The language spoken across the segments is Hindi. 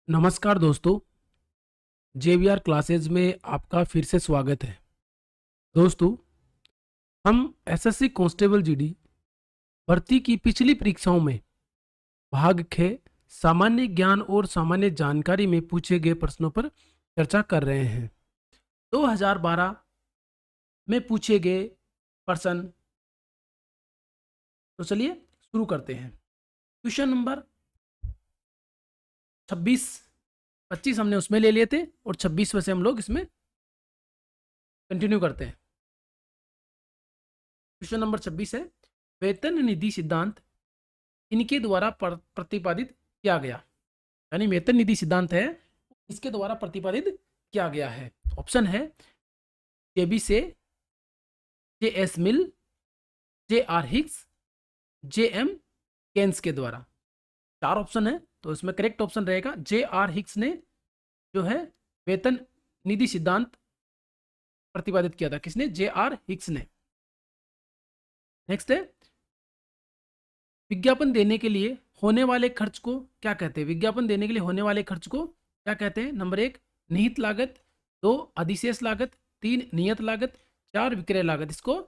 नमस्कार दोस्तों, जेवीआर क्लासेज में आपका फिर से स्वागत है। दोस्तों, हम एसएससी कांस्टेबल जीडी भर्ती की पिछली परीक्षाओं में भाग ख सामान्य ज्ञान और सामान्य जानकारी में पूछे गए प्रश्नों पर चर्चा कर रहे हैं। 2012 में पूछे गए प्रश्न, तो चलिए शुरू करते हैं। क्वेश्चन नंबर 25 हमने उसमें ले लिए थे और 26वें से हम लोग इसमें कंटिन्यू करते हैं। क्वेश्चन नंबर 26 है, वेतन निधि सिद्धांत इनके द्वारा प्रतिपादित किया गया। यानी वेतन निधि सिद्धांत है, इसके द्वारा प्रतिपादित किया गया है। ऑप्शन है जेबी से, जे S mill, J are Hicks, J M Keynes के द्वारा। 4 ऑप्शन है, तो इसमें करेक्ट ऑप्शन रहेगा जे आर हिक्स ने जो है वेतन निधि सिद्धांत प्रतिपादित किया था। किसने? जे आर हिक्स ने। नेक्स्ट है, विज्ञापन देने के लिए होने वाले खर्च को क्या कहते हैं? विज्ञापन देने के लिए होने वाले खर्च को क्या कहते हैं? नंबर 1 निहित लागत, 2 अधिशेष लागत, 3 नियत लागत, 4 विक्रय लागत। इसको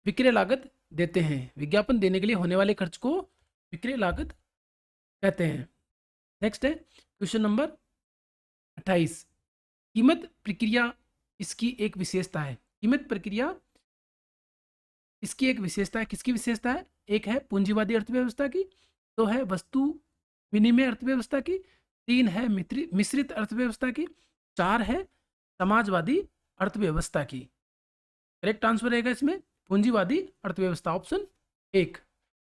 विक्रय लागत देते हैं। विज्ञापन देने के लिए होने वाले खर्च को विक्रय लागत कहते हैं। नेक्स्ट है क्वेश्चन नंबर 28, कीमत प्रक्रिया इसकी एक विशेषता है। कीमत प्रक्रिया इसकी एक विशेषता है। किसकी विशेषता है? एक है पूंजीवादी अर्थव्यवस्था की, 2 है वस्तु विनिमय अर्थव्यवस्था की, 3 है मिश्रित अर्थव्यवस्था की, 4 है समाजवादी अर्थव्यवस्था की। करेक्ट आंसर रहेगा इसमें पूंजीवादी अर्थव्यवस्था, ऑप्शन 1।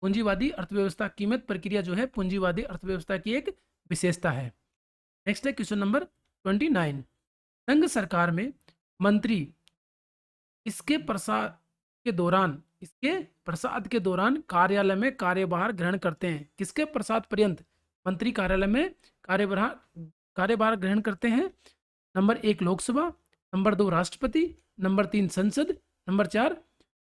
पूंजीवादी अर्थव्यवस्था, कीमत प्रक्रिया जो है पूंजीवादी अर्थव्यवस्था की एक विशेषता है। नेक्स्ट है क्वेश्चन नंबर 29, संघ सरकार में मंत्री इसके प्रसाद के दौरान कार्यालय में कार्यभार ग्रहण करते हैं। किसके प्रसाद पर्यंत मंत्री कार्यालय में कार्यभार ग्रहण करते हैं? नंबर 1 लोकसभा, नंबर 2 राष्ट्रपति, नंबर 3 संसद, नंबर 4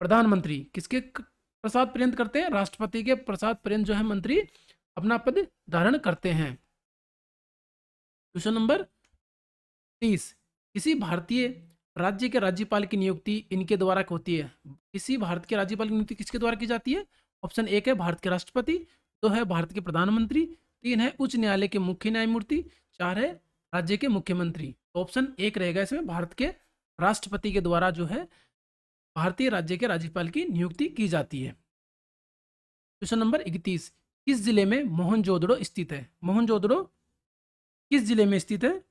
प्रधानमंत्री। किसके प्रसाद पर्यंत करते हैं? राष्ट्रपति के प्रसाद पर्यंत जो है मंत्री अपना पद धारण करते हैं। क्वेश्चन नंबर 30, किसी भारतीय राज्य के राज्यपाल की नियुक्ति इनके द्वारा होती है। किसी भारत के राज्यपाल की नियुक्ति किसके द्वारा की जाती है? ऑप्शन 1 है भारत के राष्ट्रपति, 2 है भारत के प्रधानमंत्री, 3 है उच्च न्यायालय के मुख्य न्यायमूर्ति, 4 है राज्य के मुख्यमंत्री। तो ऑप्शन 1 रहेगा इसमें, भारत के राष्ट्रपति के द्वारा जो है भारतीय राज्य के राज्यपाल की नियुक्ति की जाती है। क्वेश्चन नंबर 31, किस जिले में मोहनजोदड़ो स्थित है? मोहनजोदड़ो किस जिले में स्थित है?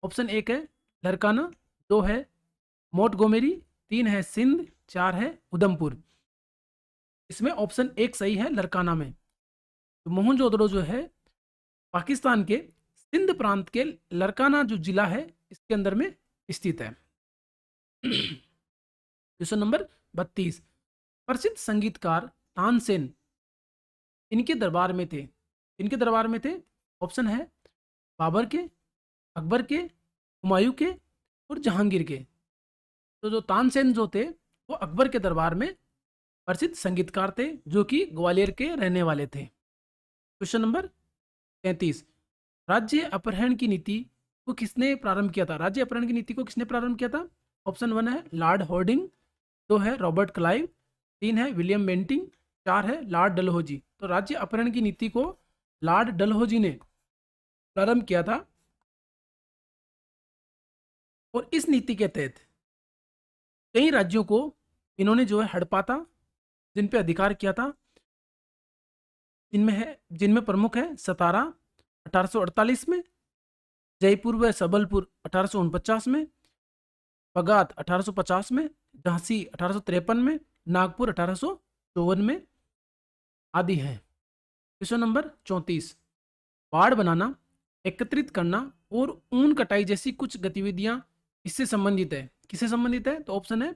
ऑप्शन 1 है लरकाना, 2 है मोंटगोमेरी, 3 है सिंध, 4 है उधमपुर। इसमें ऑप्शन 1 सही है लरकाना में। तो मोहनजोदड़ो जो है पाकिस्तान के सिंध प्रांत के लरकाना जो जिला है इसके अंदर में स्थित है। क्वेश्चन नंबर 32, प्रसिद्ध संगीतकार तानसेन इनके दरबार में थे। इनके दरबार में थे? ऑप्शन है बाबर के, अकबर के, हुमायूं के और जहांगीर के। तो जो तानसेन जो थे वो अकबर के दरबार में प्रसिद्ध संगीतकार थे, जो कि ग्वालियर के रहने वाले थे। क्वेश्चन नंबर 33, राज्य अपहरण की नीति को किसने प्रारंभ किया था? राज्य अपहरण की नीति को किसने प्रारंभ किया था? ऑप्शन 1 है लॉर्ड हॉर्डिंग, 2 है रॉबर्ट क्लाइव, 3 है विलियम बेंटिंग, 4 है लॉर्ड डलहौजी। तो राज्य अपहरण की नीति को लॉर्ड डलहौजी ने प्रारंभ किया था और इस नीति के तहत कई राज्यों को इन्होंने जो है हड़पा था, जिन पे अधिकार किया था। जिनमें प्रमुख है सतारा 1848 में, जयपुर व सबलपुर 1849 में, बगात 1850 में, झांसी 1853 में, नागपुर 1854 में आदि हैं। क्वेश्चन नंबर 34, बाड़ बनाना, एकत्रित करना और ऊन कटाई जैसी कुछ गतिविधियां इससे संबंधित है। किससे संबंधित है? तो ऑप्शन है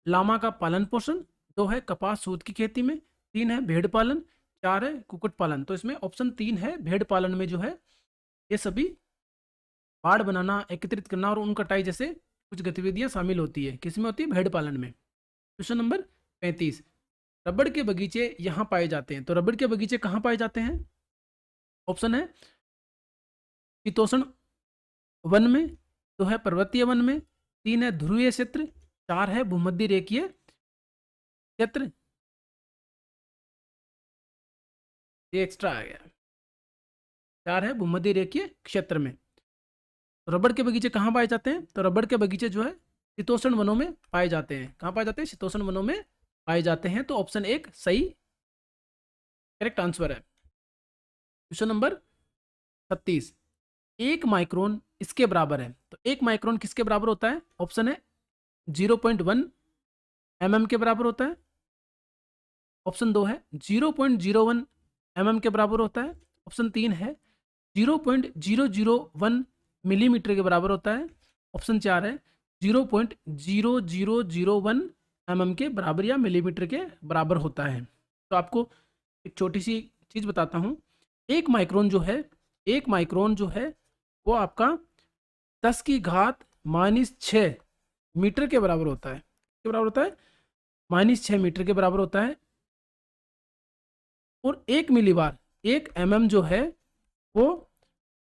लामा का पालन पोषण, 2 है कपास सूत की खेती में, 3 है भेड़ पालन, 4 है कुक्कुट पालन। तो इसमें ऑप्शन 3 है भेड़ पालन में जो है ये सभी बाड़ बनाना, एकत्रित करना और ऊन कटाई जैसे कुछ गतिविधियां शामिल होती है। किसमें होती है? भेड़ पालन में। क्वेश्चन नंबर 35, रबड़ के बगीचे यहाँ पाए जाते हैं। तो रबड़ के बगीचे कहाँ पाए जाते हैं? ऑप्शन है शीतोष्ण वन में, 2 है पर्वतीय वन में, 3 है ध्रुवीय क्षेत्र, 4 है भूमध्य रेखीय क्षेत्र। ये एक्स्ट्रा आ गया। 4 है भूमध्य रेखीय क्षेत्र में। तो रबड़ के बगीचे कहाँ पाए जाते हैं? तो रबड़ के बगीचे जो है शीतोष्ण वनों में पाए जाते हैं। कहाँ पाए जाते हैं? शीतोष्ण वनों में पाए जाते हैं। तो ऑप्शन 1 सही करेक्ट आंसर है। क्वेश्चन नंबर 36, 1 माइक्रोन इसके बराबर है। तो 1 माइक्रोन किसके बराबर होता है? ऑप्शन है 0.1 mm के बराबर होता है। ऑप्शन 2 है 0.01 mm के बराबर होता है। ऑप्शन 3 है 0.001 मिलीमीटर के बराबर होता है। ऑप्शन 4 है 0.0001 mm के बराबर या मिलीमीटर के बराबर होता है। तो आपको एक छोटी सी चीज़ बताता हूँ। 1 माइक्रोन जो है, 1 माइक्रोन जो है वो आपका 10⁻⁻6 मीटर के बराबर होता है। के बराबर होता है -6 मीटर के बराबर होता है। और 1 मिलीबार 1 mm जो है वो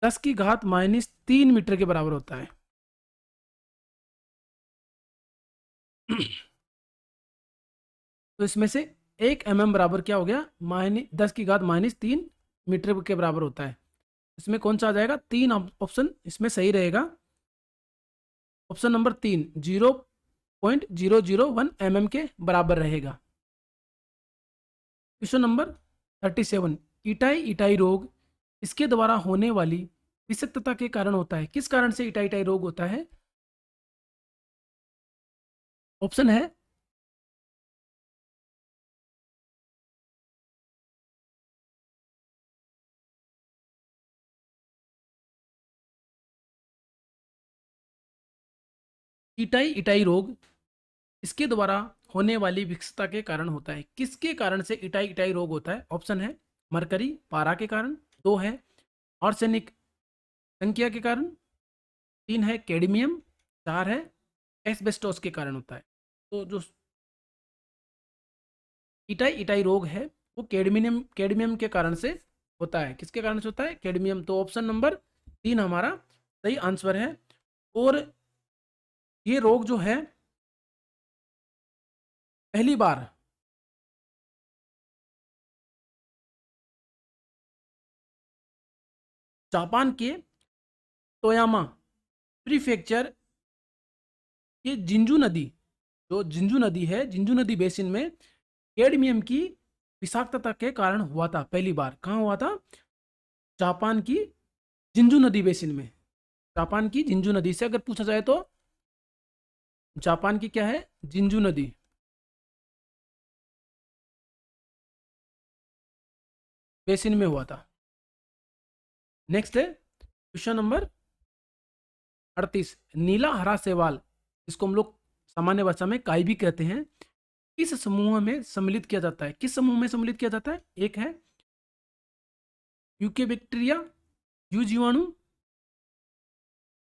10⁻³ मीटर के बराबर होता है। तो इसमें से 1 mm बराबर क्या हो गया? 10⁻³ मीटर के बराबर होता है। इसमें कौन सा आ जाएगा? 3 ऑप्शन इसमें सही रहेगा। ऑप्शन नंबर 3 0.001 mm के बराबर रहेगा। क्वेश्चन नंबर 37, इटाई इटाई रोग इसके द्वारा होने वाली विषाक्तता के कारण होता है। किस कारण से इटाई इटाई रोग होता है? ऑप्शन है इटाई इटाई रोग इसके द्वारा होने वाली विषाक्तता के कारण होता है। किसके कारण से इटाई इटाई रोग होता है? ऑप्शन है मरकरी पारा के कारण, 2 है आर्सेनिक संख्या के कारण, 3 है कैडमियम, 4 है एस्बेस्टोस के कारण होता है। तो जो इटाई इटाई रोग है वो कैडमियम के कारण से होता है। किसके कारण से होता है? कैडमियम। तो ऑप्शन नंबर 3 हमारा सही आंसर है। और ये रोग जो है पहली बार जापान के तोयामा प्रीफेक्चर ये जिंजू नदी, जो जिंजू नदी है, जिंजू नदी बेसिन में कैडमियम की विषाक्तता के कारण हुआ था। पहली बार कहाँ हुआ था? जापान की जिंजू नदी बेसिन में। जापान की जिंजू नदी से अगर पूछा जाए तो जापान की क्या है? जिंजू नदी बेसिन में हुआ था। नेक्स्ट है क्वेश्चन नंबर 38, नीला हरा शैवाल इसको हम लोग सामान्य भाषा में काई भी कहते हैं, किस समूह में सम्मिलित किया जाता है? किस समूह में सम्मिलित किया जाता है? एक है यूकेबैक्टीरिया यू जीवाणु,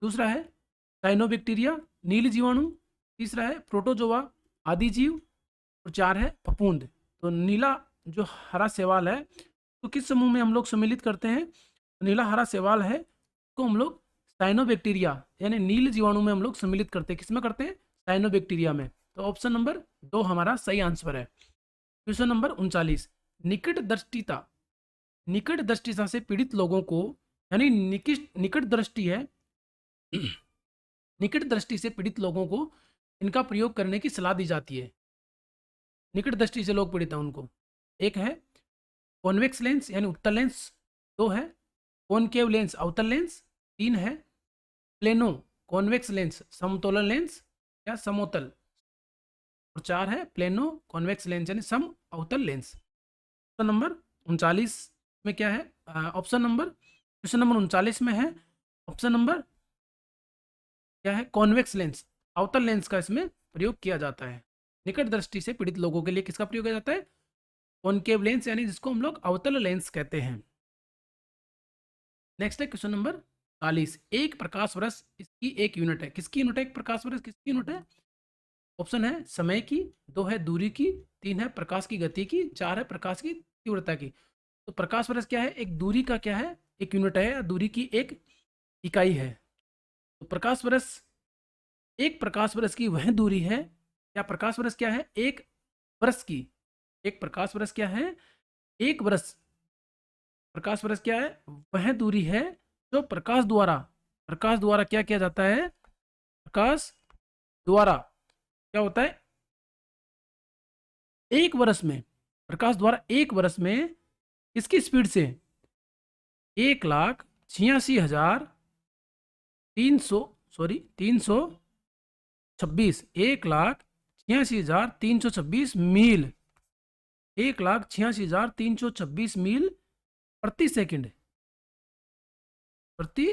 दूसरा है साइनोबैक्टीरिया नील जीवाणु, तीसरा है प्रोटोजोआ आदि जीव, और 4 है फफूंद। तो नीला जो हरा शैवाल है तो किस समूह में हम लोग सम्मिलित करते हैं? नीला हरा शैवाल है तो हम लोग साइनोबैक्टीरिया यानी नील जीवाणु में हम लोग सम्मिलित करते हैं। किसमें करते हैं? साइनोबैक्टीरिया में। तो ऑप्शन नंबर 2 हमारा सही आंसर है। क्वेश्चन नंबर 39, निकट दृष्टिता निकट दृष्टिता से पीड़ित लोगों को यानी निकट दृष्टि है निकट दृष्टि से पीड़ित लोगों को इनका प्रयोग करने की सलाह दी जाती है। निकट दृष्टि से लोग पीड़ित हैं उनको। एक है कॉन्वेक्स लेंस यानी उत्तल लेंस, 2 है कॉनकेव लेंस अवतल लेंस, 3 है प्लेनो कॉन्वेक्स लेंस समतोलन लेंस या समोतल, और 4 है प्लेनो कॉन्वेक्स लेंस यानी सम अवतल लेंस। ऑप्शन नंबर 39 में क्या है? ऑप्शन नंबर क्वेश्चन नंबर 39 में है ऑप्शन नंबर क्या है? कॉन्वेक्स लेंस अवतल लेंस का इसमें प्रयोग किया जाता है। निकट दृष्टि से पीड़ित लोगों के लिए किसका प्रयोग किया जाता है? कॉनकेव लेंस यानी जिसको हम लोग अवतल लेंस कहते हैं। नेक्स्ट है क्वेश्चन नंबर 40, एक प्रकाश वर्ष इसकी एक यूनिट है। किसकी यूनिट है? एक प्रकाश वर्ष किसकी यूनिट है? ऑप्शन है समय की, 2 है दूरी की, 3 है प्रकाश की गति की, 4 है प्रकाश की तीव्रता की। तो प्रकाश वर्ष क्या है? एक दूरी का क्या है? एक यूनिट है, दूरी की एक इकाई है। तो प्रकाश वर्ष, एक प्रकाश वर्ष की वह दूरी है, क्या प्रकाश वर्ष क्या है? एक वर्ष की, एक प्रकाश वर्ष क्या है? एक वर्ष। प्रकाश वर्ष क्या है? वह दूरी है जो प्रकाश द्वारा, प्रकाश द्वारा क्या किया जाता है? प्रकाश द्वारा क्या होता है? एक वर्ष में, प्रकाश द्वारा एक वर्ष में किसकी स्पीड से? 1,86,300, सॉरी 326, 1,86,326 मील, 1,86,326 मील प्रति सेकंड, प्रति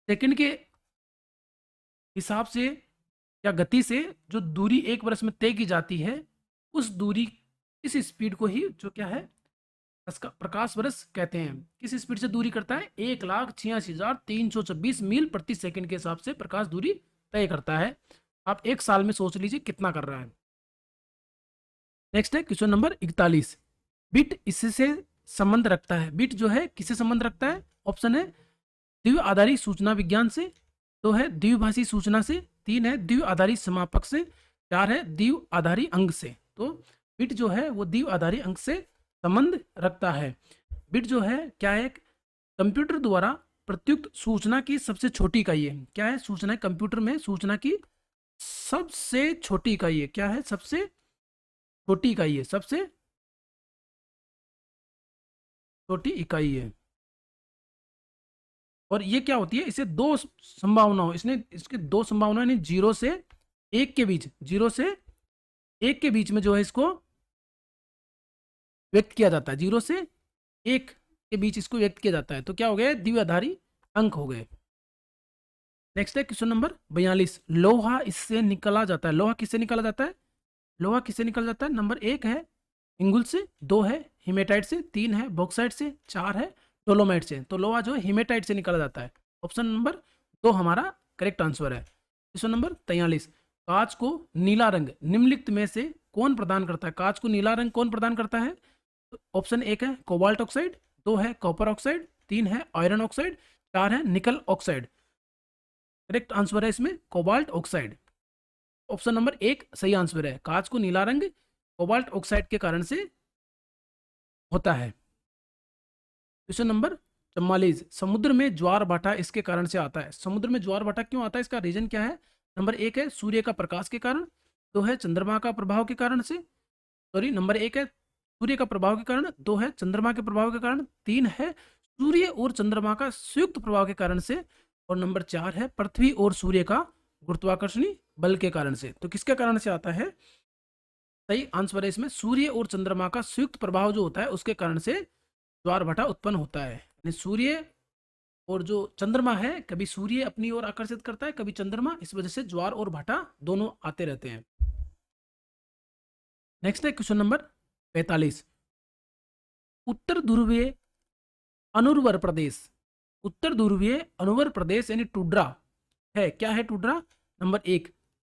सेकंड के हिसाब से या गति से जो दूरी एक वर्ष में तय की जाती है, उस दूरी, इस स्पीड को ही जो क्या है, इसका प्रकाश वर्ष कहते हैं। किस स्पीड से दूरी करता है? 1,86,326 मील प्रति सेकंड के हिसाब से प्रकाश दूरी तय करता है। आप एक साल में सोच लीजिए कितना कर रहा है। नेक्स्ट है क्वेश्चन नंबर 41। बिट इससे संबंध रखता है। बिट जो है किससे संबंध रखता है? ऑप्शन है द्विव आधारित सूचना विज्ञान से, 2 है द्विभाषी सूचना से, 3 है द्विव आधारित समापक से, 4 है द्विव आधारित अंक से। तो बिट जो है वो द्विव आधारित अंक से संबंध रखता है। बिट जो है क्या है? कंप्यूटर द्वारा प्रत्युक्त सूचना की सबसे छोटी इकाई है। क्या है? सूचना, कंप्यूटर में सूचना की सबसे छोटी इकाई है। क्या है? सबसे छोटी इकाई है, सबसे छोटी इकाई है। और ये क्या होती है? इसे दो संभावनाओं, इसने इसके दो संभावनाएं, यानी 0 से 1 के बीच, 0 से 1 के बीच में जो है इसको व्यक्त किया जाता है। 0 से 1 के बीच इसको व्यक्त किया जाता है। तो क्या हो गया? द्विआधारी अंक हो गए। नेक्स्ट है क्वेश्चन नंबर 42। लोहा इससे निकला जाता है। लोहा किससे निकाला जाता है? लोहा किससे निकल जाता है? नंबर 1 है इंगुल से, 2 है हिमेटाइट से, 3 है बॉक्साइट से, 4 है डोलोमाइट से। तो लोहा जो है हिमेटाइट से निकाला जाता है। ऑप्शन नंबर 2 हमारा करेक्ट आंसर है। Question number 43। कांच को नीला रंग निम्नलिखित में से कौन प्रदान करता है? कांच को नीला रंग कौन प्रदान करता है? तो ऑप्शन 1 है कोबाल्ट ऑक्साइड, 2 है कॉपर ऑक्साइड, 3 है आयरन ऑक्साइड, 4 है निकल ऑक्साइड। करेक्ट आंसर है इसमें कोबाल्ट ऑक्साइड। ऑप्शन नंबर 1 सही आंसर है। कांच को नीला रंग कोबाल्ट ऑक्साइड के कारण से होता है। Question number 44। समुद्र में ज्वार भाटा इसके कारण से आता है। समुद्र में ज्वार भाटा क्यों आता है? इसका रीजन क्या है? नंबर 1 है सूर्य का प्रकाश के कारण, 2 है चंद्रमा का प्रभाव के कारण से, सॉरी नंबर 1 है सूर्य का प्रभाव के कारण, 2 है चंद्रमा के प्रभाव के कारण, 3 है सूर्य और चंद्रमा का संयुक्त प्रभाव के कारण से, और नंबर 4 है पृथ्वी और सूर्य का गुरुत्वाकर्षणी बल के कारण से। तो किसके कारण से आता है? सही आंसर है इसमें सूर्य और चंद्रमा का संयुक्त प्रभाव जो होता है उसके कारण से ज्वार भाटा उत्पन्न होता है। यानी सूर्य और जो चंद्रमा है, कभी सूर्य अपनी ओर आकर्षित करता है, कभी चंद्रमा, इस वजह से ज्वार और भाटा दोनों आते रहते हैं। नेक्स्ट है क्वेश्चन नंबर 45। उत्तर ध्रुवीय अनुर्वर प्रदेश, उत्तर ध्रुवीय अनुर्वर प्रदेश यानी टुड्रा है। क्या है टुड्रा? नंबर 1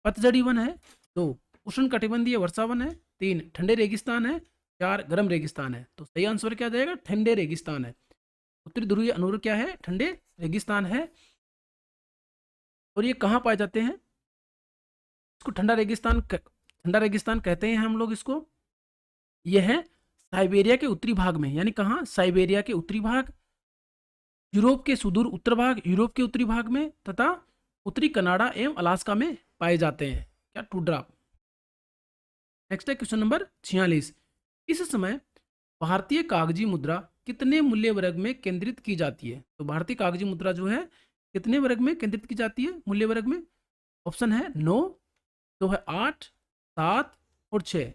पतझड़ी वन है, 2 उष्ण कटिबंधीय वर्षा वन है, 3 ठंडे रेगिस्तान है, 4 गर्म रेगिस्तान है। तो सही आंसर क्या जाएगा? ठंडे रेगिस्तान है। उत्तरी ध्रुवीय अनुर्वर क्या है? ठंडे रेगिस्तान है। और ये कहाँ पाए जाते हैं? इसको ठंडा रेगिस्तान कहते हैं हम लोग इसको। यह है साइबेरिया के उत्तरी भाग में, यानी कहाँ? साइबेरिया के उत्तरी भाग, यूरोप के सुदूर उत्तर भाग, यूरोप के उत्तरी भाग में, तथा उत्तरी कनाडा एवं अलास्का में पाए जाते हैं। क्या? टुड्रा। नेक्स्ट है क्वेश्चन नंबर 46। इस समय भारतीय कागजी मुद्रा कितने मूल्य वर्ग में केंद्रित की जाती है? तो भारतीय कागजी मुद्रा जो है कितने वर्ग में केंद्रित की जाती है? मूल्य वर्ग में। ऑप्शन है 9, 2 है 8, 7 और 6।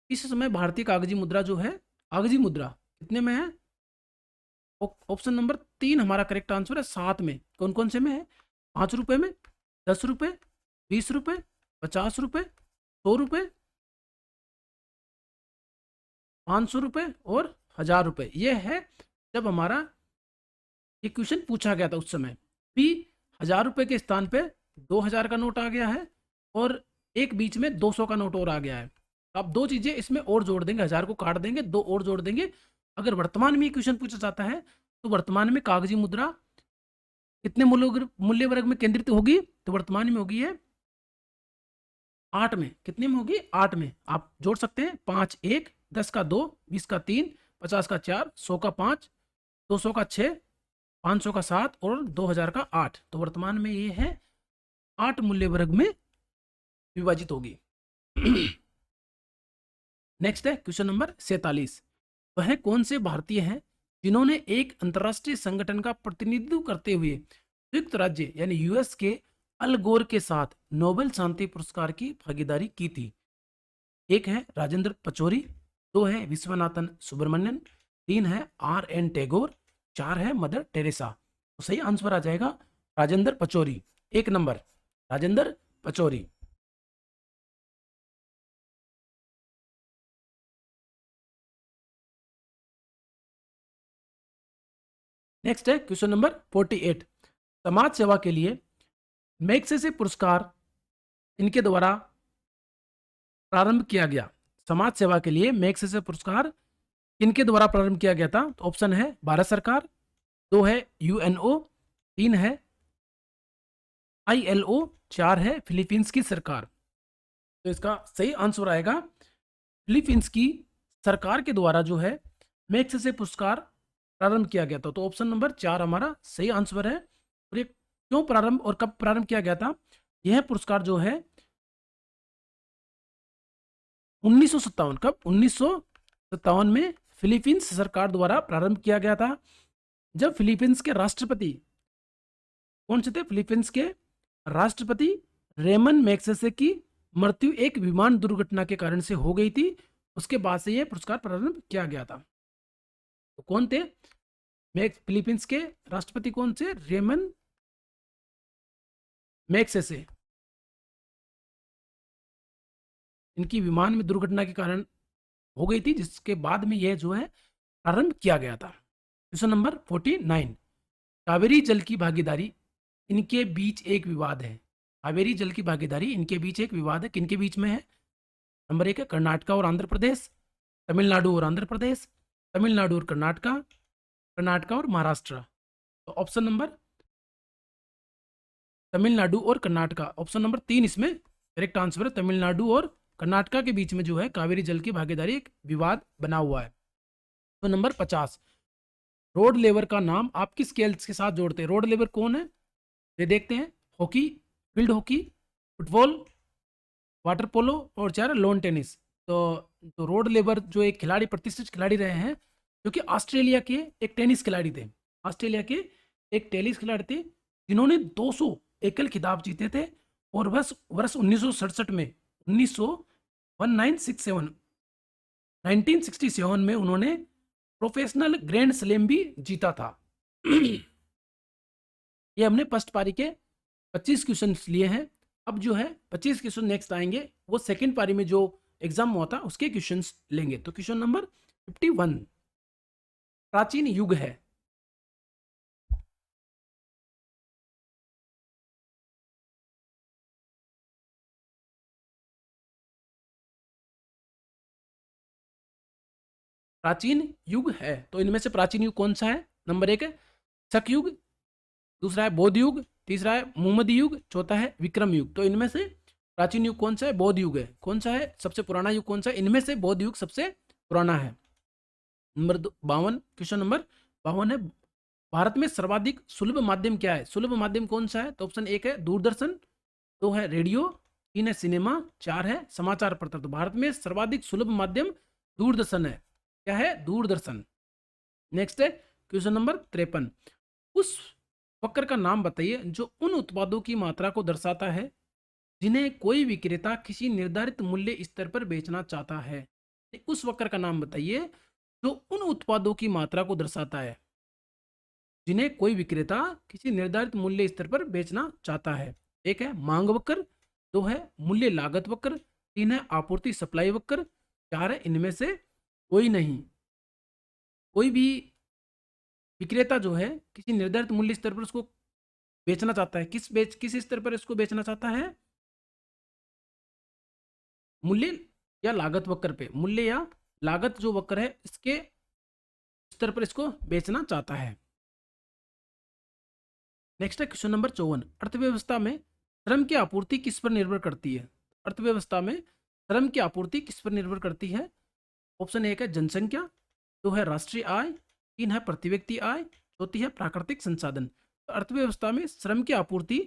इस समय भारतीय कागजी मुद्रा जो है, कागजी मुद्रा कितने में है? ऑप्शन नंबर 3 हमारा करेक्ट आंसर है। 7 में। कौन कौन से में है? 5 रुपए में, 10 रुपए, 20 रुपए, 50 रुपए, 100 रुपए, 500 रुपए और 1000 रुपए। ये है जब हमारा ये क्वेश्चन पूछा गया था उस समय भी 1000 रुपए के स्थान पे 2000 का नोट आ गया है और एक बीच में 200 का नोट और आ गया है। तो आप दो चीजें इसमें और जोड़ देंगे, 1000 को काट देंगे, 2 और जोड़ देंगे। अगर वर्तमान में क्वेश्चन पूछा जाता है तो वर्तमान में कागजी मुद्रा कितने मूल्य वर्ग में केंद्रित होगी? तो वर्तमान में होगी है 8 में। कितने में होगी? 8 में। आप जोड़ सकते हैं 5 1, 10 का 2, 20 का 3, 50 का 4, 100 का 5, 200 का 6, 500 का 7 और 2000 का 8। तो वर्तमान में ये है 8 मूल्य वर्ग में विभाजित होगी। नेक्स्ट है क्वेश्चन नंबर 47। वह कौन से भारतीय हैं जिन्होंने एक अंतर्राष्ट्रीय संगठन का प्रतिनिधित्व करते हुए संयुक्त राज्य यानी यूएस के अल गोर के साथ नोबेल शांति पुरस्कार की भागीदारी की थी? एक है राजेंद्र पचौरी, 2 है विश्वनाथन सुब्रमण्यन, 3 है RN टैगोर, 4 है मदर टेरेसा। तो सही आंसर आ जाएगा राजेंद्र पचौरी। 1 नंबर राजेंद्र पचौरी। नेक्स्ट है क्वेश्चन नंबर 48। समाज सेवा के लिए मैग्सेसे पुरस्कार इनके द्वारा प्रारंभ किया गया। समाज सेवा के लिए मैग्सेसे पुरस्कार किनके द्वारा प्रारंभ किया गया था? तो ऑप्शन है भारत सरकार, 2 है UNO, 3 है ILO, 4 है फिलीपींस की सरकार। तो इसका सही आंसर आएगा फिलीपींस की सरकार के द्वारा जो है मैग्सेसे पुरस्कार प्रारंभ किया गया था। तो ऑप्शन नंबर 4 हमारा सही आंसर है। और ये क्यों प्रारंभ और कब प्रारंभ किया गया था? यह पुरस्कार जो है 1957, कब? 1957 में फिलीपींस सरकार द्वारा प्रारंभ किया गया था, जब फिलीपींस के राष्ट्रपति कौन से थे? फिलीपींस के राष्ट्रपति रेमन मैग्सेसे की मृत्यु एक विमान दुर्घटना के कारण से हो गई थी। उसके बाद से यह पुरस्कार प्रारंभ किया गया था। तो कौन थे फिलीपींस के राष्ट्रपति? कौन से? Ramon Magsaysay. इनकी विमान में दुर्घटना के कारण हो गई थी, जिसके बाद में यह जो है प्रारंभ किया गया था। Question number 49। कावेरी जल की भागीदारी इनके बीच एक विवाद है। कावेरी जल की भागीदारी इनके बीच एक विवाद है। किनके बीच में है? नंबर 1 है कर्नाटक और आंध्र प्रदेश, तमिलनाडु और आंध्र प्रदेश, तमिलनाडु और कर्नाटक, कर्नाटक और महाराष्ट्र। तो ऑप्शन नंबर तमिलनाडु और कर्नाटक, ऑप्शन नंबर 3 इसमें करेक्ट आंसर है। तमिलनाडु और कर्नाटक के बीच में जो है कावेरी जल की भागीदारी एक विवाद बना हुआ है। तो नंबर 50। रोड लेवर का नाम आप किस खेल के साथ जोड़ते हैं? रोड लेवर कौन है? ये देखते हैं। Hockey, field hockey, football, water polo और 4 लॉन टेनिस। तो रोड लेवर जो एक खिलाड़ी, प्रतिष्ठित खिलाड़ी रहे हैं, जो कि ऑस्ट्रेलिया के एक टेनिस खिलाड़ी थे। ऑस्ट्रेलिया के एक टेनिस खिलाड़ी थे जिन्होंने 200 एकल खिताब जीते थे। और वर्ष 1967 में 1967 में उन्होंने प्रोफेशनल ग्रैंड स्लैम भी जीता था। ये हमने फर्स्ट पारी के 25 क्वेश्चन लिए हैं। अब जो है 25 क्वेश्चन नेक्स्ट आएंगे, वो सेकंड पारी में जो एग्जाम हुआ था उसके क्वेश्चंस लेंगे। तो क्वेश्चन नंबर 51 प्राचीन युग है। प्राचीन युग है, तो इनमें से प्राचीन युग कौन सा है? नंबर 1 है शक युग, दूसरा है बौद्ध युग, तीसरा है मुहम्मदी युग, चौथा है विक्रम युग। तो इनमें से प्राचीन युग कौन सा है? बौद्ध युग है। कौन सा है सबसे पुराना युग? कौन सा है इनमें से? बौद्ध युग सबसे पुराना है। नंबर 52, क्वेश्चन नंबर 52 है भारत में सर्वाधिक सुलभ माध्यम क्या है? सुलभ माध्यम कौन सा है? तो ऑप्शन 1 है दूरदर्शन, 2 है रेडियो, 3 है सिनेमा, 4 है समाचार पत्र। तो भारत में सर्वाधिक सुलभ माध्यम दूरदर्शन है। क्या है? दूरदर्शन। नेक्स्ट है क्वेश्चन नंबर 53। उस वक्र का नाम बताइए जो उन उत्पादों की मात्रा को दर्शाता है जिन्हें कोई विक्रेता किसी निर्धारित मूल्य स्तर पर बेचना चाहता है। उस वक्र का नाम बताइए जो उन उत्पादों की मात्रा को दर्शाता है जिन्हें कोई विक्रेता किसी निर्धारित मूल्य स्तर पर बेचना चाहता है। 1 है मांग वक्र, 2 है मूल्य लागत वक्र, 3 है आपूर्ति सप्लाई वक्र, 4 है इनमें से कोई नहीं। कोई भी विक्रेता जो है किसी निर्धारित मूल्य स्तर पर उसको बेचना चाहता है। किस स्तर पर इसको बेचना चाहता है? मूल्य या लागत वक्र पे। मूल्य या लागत जो वक्र है इसके स्तर पर इसको बेचना चाहता है। नेक्स्ट है क्वेश्चन नंबर 54। अर्थव्यवस्था में श्रम की आपूर्ति किस पर निर्भर करती है? अर्थव्यवस्था में श्रम की आपूर्ति किस पर निर्भर करती है? ऑप्शन एक है जनसंख्या, दो है राष्ट्रीय आय, तीन है प्रति व्यक्ति आय, चौथी है प्राकृतिक संसाधन। तो अर्थव्यवस्था में श्रम की आपूर्ति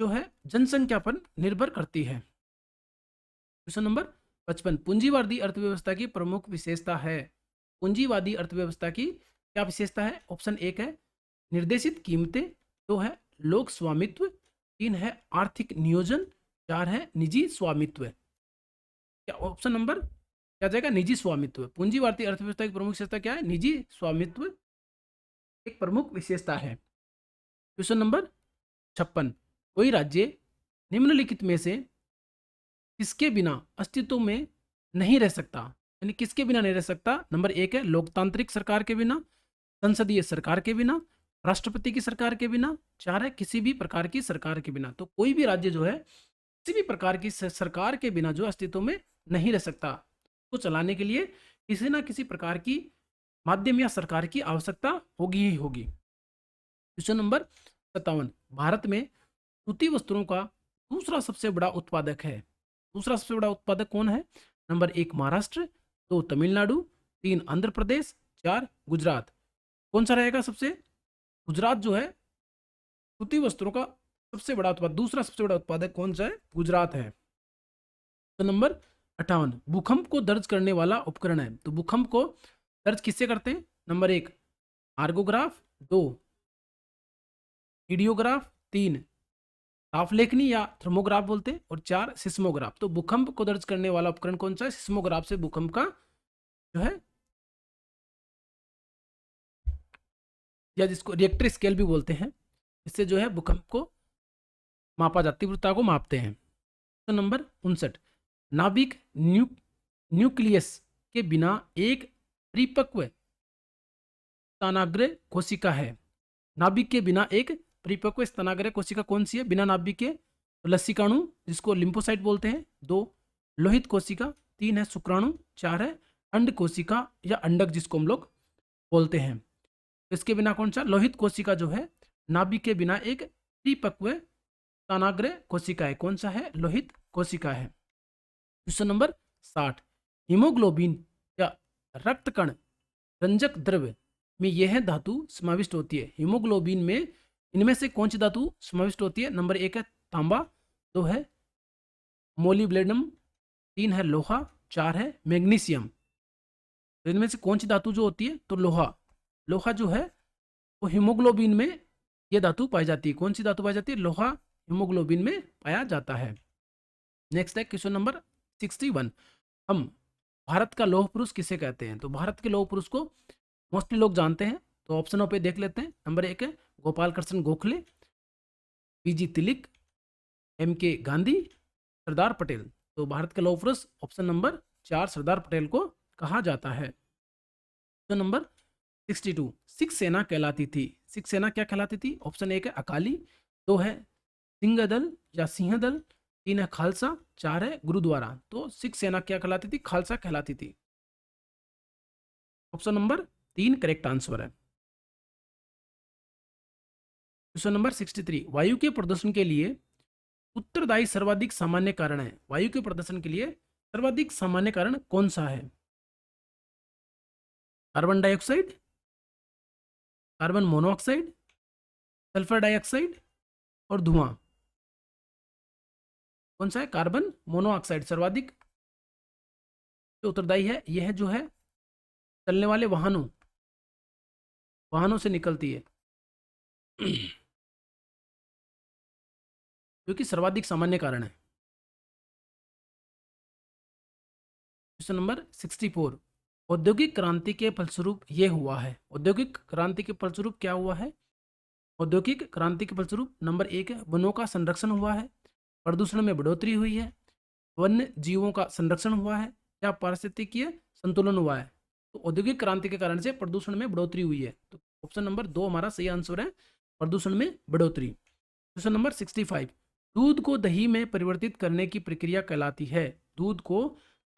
जो है जनसंख्या पर निर्भर करती है। Question number 55। पूंजीवादी अर्थव्यवस्था की प्रमुख विशेषता है। पूंजीवादी अर्थव्यवस्था की क्या विशेषता है? ऑप्शन एक है निर्देशित कीमतें, दो है लोक स्वामित्व, तीन है आर्थिक नियोजन, चार है निजी स्वामित्व। क्या ऑप्शन नंबर क्या जाएगा? निजी स्वामित्व। पूंजीवादी अर्थव्यवस्था की प्रमुख विशेषता क्या है? निजी स्वामित्व एक प्रमुख विशेषता है। Question number 56। कोई राज्य निम्नलिखित में से किसके बिना अस्तित्व में नहीं रह सकता? यानी किसके बिना नहीं रह सकता? नंबर एक है लोकतांत्रिक सरकार के बिना, संसदीय सरकार के बिना, राष्ट्रपति की सरकार के बिना, चार है किसी भी प्रकार की सरकार के बिना। तो कोई भी राज्य जो है किसी भी प्रकार की सरकार के बिना जो अस्तित्व में नहीं रह सकता, को चलाने के लिए किसी ना किसी प्रकार की माध्यम या सरकार की आवश्यकता होगी ही होगी। Question number 57। भारत में सूती वस्त्रों का दूसरा सबसे बड़ा उत्पादक है। दूसरा सबसे बड़ा उत्पादक कौन है? नंबर एक महाराष्ट्र, दो तमिलनाडु, तीन आंध्र प्रदेश, चार गुजरात। कौन सा रहेगा सबसे? गुजरात जो है सूती वस्त्रों का सबसे बड़ा उत्पादक, दूसरा सबसे बड़ा उत्पादक कौन सा है? गुजरात है। तो नंबर 58। भूकंप को दर्ज करने वाला उपकरण है। तो भूकंप को दर्ज किससे करते हैं? नंबर एक आर्गोग्राफ, दो ईडियोग्राफ, तीन ताप लेखनी या थर्मोग्राफ बोलते हैं, और चार सिस्मोग्राफ। तो भूकंप को दर्ज करने वाला उपकरण कौन सा है? सिस्मोग्राफ से भूकंप का जो है, या जिसको रिएक्टर स्केल भी बोलते हैं, इससे जो है भूकंप को मापा जाती, तीव्रता को मापते हैं। तो नंबर 59। नाभिक न्यूक्लियस के बिना एक परिपक्व स्तनाग्र कोशिका है। नाभिक के बिना एक परिपक्व स्तनाग्र कोशिका कौन सी है? बिना नाभिक के लसिकाणु जिसको लिम्फोसाइट बोलते हैं, दो लोहित कोशिका, तीन है शुक्राणु, चार है अंड कोशिका या अंडक जिसको हम लोग बोलते हैं। इसके बिना कौन सा? लोहित कोशिका जो है नाभिक के बिना एक परिपक्व स्तनाग्र कोशिका है। कौन सा है? लोहित कोशिका है। Question number 60। हीमोग्लोबिन या रक्त कण रंजक द्रव्य में यह धातु समाविष्ट होती है। हीमोग्लोबिन में इनमें से कौन सी धातु समाविष्ट होती है? नंबर एक है तांबा, दो है मोलिब्डेनम, तीन है लोहा, चार है मैग्नीशियम। तो इनमें से कौन सी धातु जो होती है? तो लोहा। लोहा जो है वो हीमोग्लोबिन में यह धातु पाई जाती है। कौन सी धातु पाई जाती है? लोहा हीमोग्लोबिन में पाया जाता है। नेक्स्ट है क्वेश्चन नंबर 61। हम भारत का लौह पुरुष किसे कहते हैं? तो भारत के लौह पुरुष को मोस्टली लोग जानते हैं, तो ऑप्शनों पे देख लेते हैं। नंबर एक है गोपाल कृष्ण गोखले, बीजी तिलक, MK गांधी, सरदार पटेल। तो भारत के लौह पुरुष ऑप्शन नंबर 4 सरदार पटेल को कहा जाता है। तो नंबर 62। सिख सेना कहलाती थी। सिख सेना क्या कहलाती थी? ऑप्शन एक है अकाली, दो है सिंह दल या सिंह दल, तीन है खालसा, चार है गुरुद्वारा। तो सिख सेना क्या कहलाती थी? खालसा कहलाती थी। ऑप्शन नंबर 3 करेक्ट आंसर है। Question number 63। वायु के प्रदूषण के लिए उत्तरदायी सर्वाधिक सामान्य कारण है। वायु के प्रदूषण के लिए सर्वाधिक सामान्य कारण कौन सा है? Carbon dioxide, carbon monoxide, sulphur dioxide और धुआं। कौन सा है? कार्बन मोनोऑक्साइड सर्वाधिक जो उत्तरदायी है। यह जो है चलने वाले वाहनों से निकलती है जो कि सर्वाधिक सामान्य कारण है। Question number 64। औद्योगिक क्रांति के फलस्वरूप यह हुआ है। औद्योगिक क्रांति के फलस्वरूप क्या हुआ है? औद्योगिक क्रांति के फलस्वरूप नंबर एक है वनों का संरक्षण हुआ है, प्रदूषण में बढ़ोतरी हुई है, वन्य जीवों का संरक्षण हुआ है, या पारिस्थितिकीय संतुलन हुआ है। तो औद्योगिक क्रांति के कारण से प्रदूषण में बढ़ोतरी हुई है। तो ऑप्शन नंबर 2 हमारा सही आंसर है, प्रदूषण में बढ़ोतरी। Question number 65। दूध को दही में परिवर्तित करने की प्रक्रिया कहलाती है। दूध को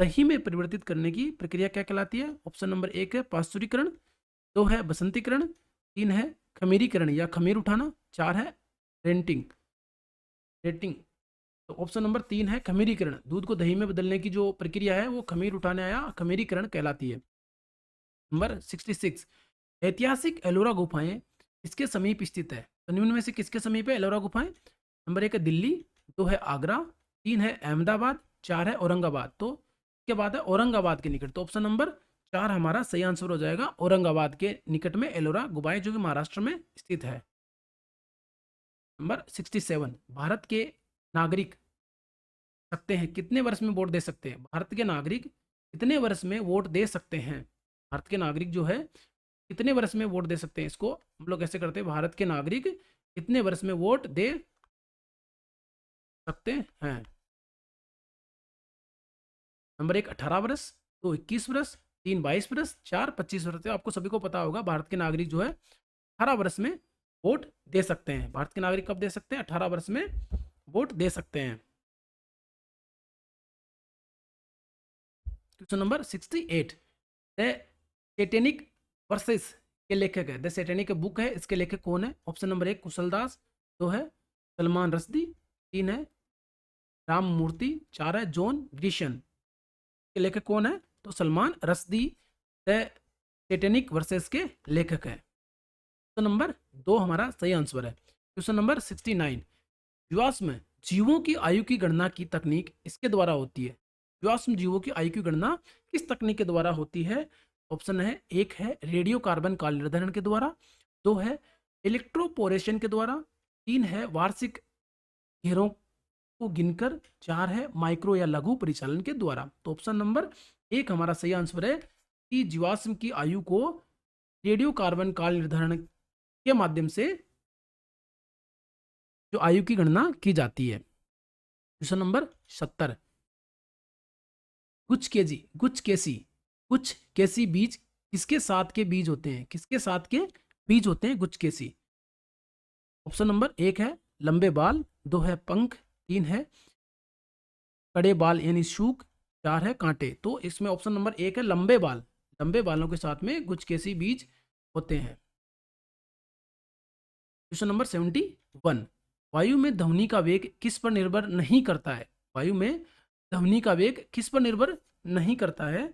दही में परिवर्तित करने की प्रक्रिया क्या कहलाती है? ऑप्शन नंबर 1 है पाश्चुरीकरण, 2 है बसंतीकरण, 3 है खमीरीकरण या खमीर उठाना, 4 है रेंटिंग रेटिंग। तो ऑप्शन नंबर 3 है खमीरीकरण, दूध को दही में बदलने की जो प्रक्रिया है वो खमीर उठाने या खमीरीकरण कहलाती है। नंबर 66, ऐतिहासिक एलोरा गुफाएं किसके समीप स्थित है? तो निम्न में से किसके समीप है एलोरा गुफाएं? नंबर 1 है दिल्ली, 2 है आगरा, 3 है अहमदाबाद, 4 है औरंगाबाद। तो इसके बाद है औरंगाबाद के निकट। तो ऑप्शन नंबर 4 हमारा सही आंसर हो जाएगा, औरंगाबाद के निकट में एलोरा गुफाएं जो कि महाराष्ट्र में स्थित है। नंबर 67, भारत के नागरिक सकते हैं कितने वर्ष में वोट दे सकते हैं? भारत के नागरिक कितने वर्ष में वोट दे सकते हैं? भारत के नागरिक जो है कितने वर्ष में वोट दे सकते हैं? इसको हम लोग कैसे करते हैं, भारत के नागरिक कितने वर्ष में वोट दे सकते हैं? नंबर 1 18 वर्ष, 2 21 वर्ष, 3 22 वर्ष, 4 25 वर्ष। आपको सभी को पता होगा भारत के नागरिक जो है 18 वर्ष में वोट दे सकते हैं। भारत के नागरिक कब दे सकते हैं? 18 वर्ष में वोट दे सकते हैं। Question number 68, the satanic versus के लेखक है, द सैटेनिक बुक है, इसके लेखक कौन है? ऑप्शन नंबर 1 कुशलदास, 2 है सलमान रश्दी, 3 है राम मूर्ति, 4 है जॉन ग्रिशन। के लेखक कौन है? तो Salman Rushdie the satanic versus के लेखक है। क्वेश्चन नंबर 2 हमारा सही आंसर है। क्वेश्चन नंबर 69, जीवाश्म जीवों की आयु की गणना की तकनीक इसके द्वारा होती है? जीवाश्म जीवों की आयु की गणना किस तकनीक के द्वारा होती है? ऑप्शन है 1 है रेडियो कार्बन काल निर्धारण के द्वारा, 2 है इलेक्ट्रोपोरेशन के द्वारा, 3 है वार्षिक घेरों को गिनकर, 4 है माइक्रो या लघु परिचालन के द्वारा। तो ऑप्शन नंबर 1 हमारा सही आंसर है कि जीवाश्म की आयु को रेडियो कार्बन काल निर्धारण के माध्यम से जो आयु की गणना की जाती है। क्वेश्चन नंबर 70, गुच केसी बीज किसके साथ के बीज होते हैं? किसके साथ के बीज होते हैं गुच केसी? ऑप्शन नंबर 1 है लंबे बाल, 2 है पंख, 3 है कड़े बाल यानी शूक, 4 है कांटे। तो इसमें ऑप्शन नंबर 1 है लंबे बाल, लंबे बालों के साथ में गुच केसी बीज होते हैं। क्वेश्चन नंबर 71, वायु में ध्वनि का वेग किस पर निर्भर नहीं करता है? वायु में ध्वनि का वेग किस पर निर्भर नहीं करता है?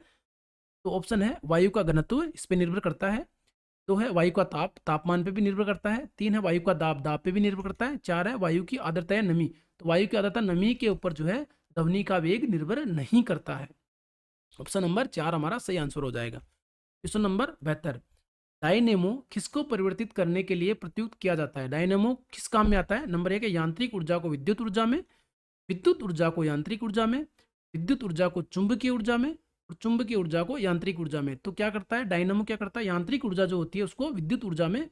तो ऑप्शन है वायु का घनत्व, इस पर निर्भर करता है, 2 है वायु का तापमान पे भी निर्भर करता है, 3 है वायु का दाब पे भी निर्भर करता है, 4 है वायु की आर्द्रता या नमी। तो वायु की आर्द्रता नमी के ऊपर जो है ध्वनि का वेग निर्भर नहीं करता है। ऑप्शन नंबर 4 हमारा सही आंसर हो जाएगा। क्वेश्चन नंबर 72, डायनेमो किसको परिवर्तित करने के लिए प्रयुक्त किया जाता है? डायनेमो किस काम में आता है? नंबर 1 है यांत्रिक ऊर्जा को विद्युत ऊर्जा में, विद्युत ऊर्जा को यांत्रिक ऊर्जा में, विद्युत ऊर्जा को चुंबकीय ऊर्जा में, और चुंबकीय ऊर्जा को यांत्रिक ऊर्जा में। तो क्या करता है डायनामो, क्या करता है यांत्रिक ऊर्जा जो होती है उसको विद्युत ऊर्जा में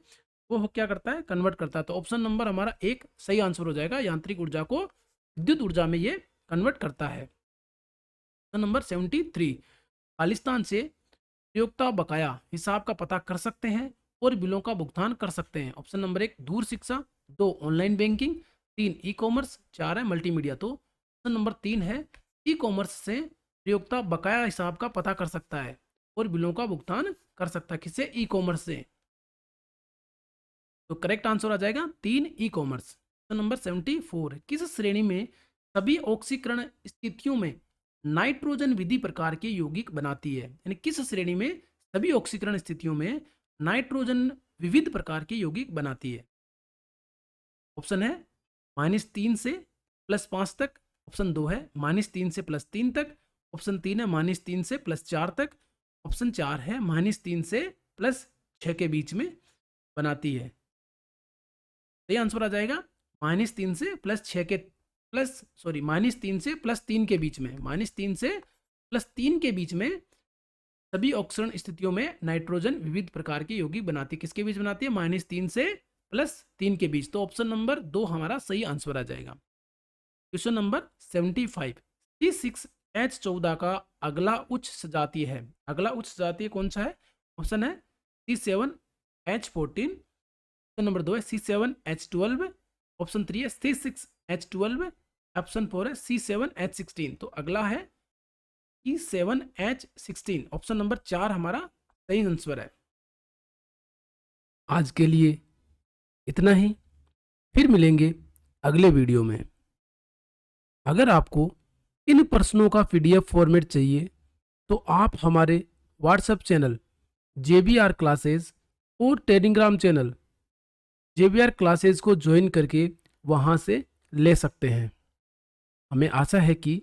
वो क्या करता है कन्वर्ट करता है। तो ऑप्शन नंबर हमारा 1 सही आंसर हो जाएगा, यांत्रिक ऊर्जा को विद्युत ऊर्जा में ये कन्वर्ट करता है। नंबर 73, खालिस्तान से प्रयोक्ता बकाया हिसाब का पता कर सकते हैं और बिलों का भुगतान कर सकते हैं। ऑप्शन नंबर 1 दूर शिक्षा, 2 ऑनलाइन बैंकिंग, 3 ई कॉमर्स, 4 है मल्टीमीडिया। तो ऑप्शन नंबर 3 है ई कॉमर्स से प्रयोक्ता बकाया हिसाब का पता कर सकता है और बिलों का भुगतान कर सकता है। किससे? ई कॉमर्स से। तो करेक्ट आंसर आ जाएगा 3 ई कॉमर्स। नंबर 74, किस श्रेणी में सभी ऑक्सीकरण स्थितियों में नाइट्रोजन विधि प्रकार के यौगिक बनाती है? यानी किस श्रेणी में सभी ऑक्सीकरण स्थितियों में नाइट्रोजन विविध प्रकार के यौगिक बनाती है? ऑप्शन है -3 से +5 तक, ऑप्शन 2 है -3 से +3 तक, ऑप्शन 3 है -3 से +4 तक, ऑप्शन 4 है -3 से +6 के बीच में बनाती है। सही आंसर आ जाएगा -3 से +6 के -3 से +3 के बीच में, -3 से +3 के बीच में सभी ऑक्सीकरण स्थितियों में नाइट्रोजन विविध प्रकार के यौगिक बनाती है। किसके बीच बनाती है? -3 से +3 के बीच। तो ऑप्शन नंबर 2 हमारा सही आंसर आ जाएगा। क्वेश्चन नंबर 75, C6H14 का अगला उच्च सजातीय है। अगला उच्च सजातीय कौन सा है? ऑप्शन है C7H14, ऑप्शन नंबर 2 है C7H12, ऑप्शन 3 है C6H12, ऑप्शन 4 है C7H16। तो अगला है C7H16, ऑप्शन नंबर 4 हमारा सही आंसर है। आज के लिए इतना ही, फिर मिलेंगे अगले वीडियो में। अगर आपको इन प्रश्नों का PDF फॉर्मेट चाहिए तो आप हमारे व्हाट्सएप चैनल JBR क्लासेस और टेलीग्राम चैनल JBR क्लासेस को ज्वाइन करके वहाँ से ले सकते हैं। हमें आशा है कि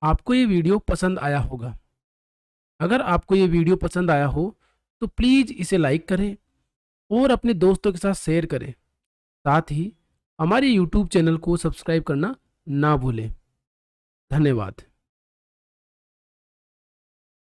आपको ये वीडियो पसंद आया होगा। अगर आपको ये वीडियो पसंद आया हो तो प्लीज़ इसे लाइक करें और अपने दोस्तों के साथ शेयर करें। साथ ही हमारे YouTube चैनल को सब्सक्राइब करना ना भूलें। धन्यवाद।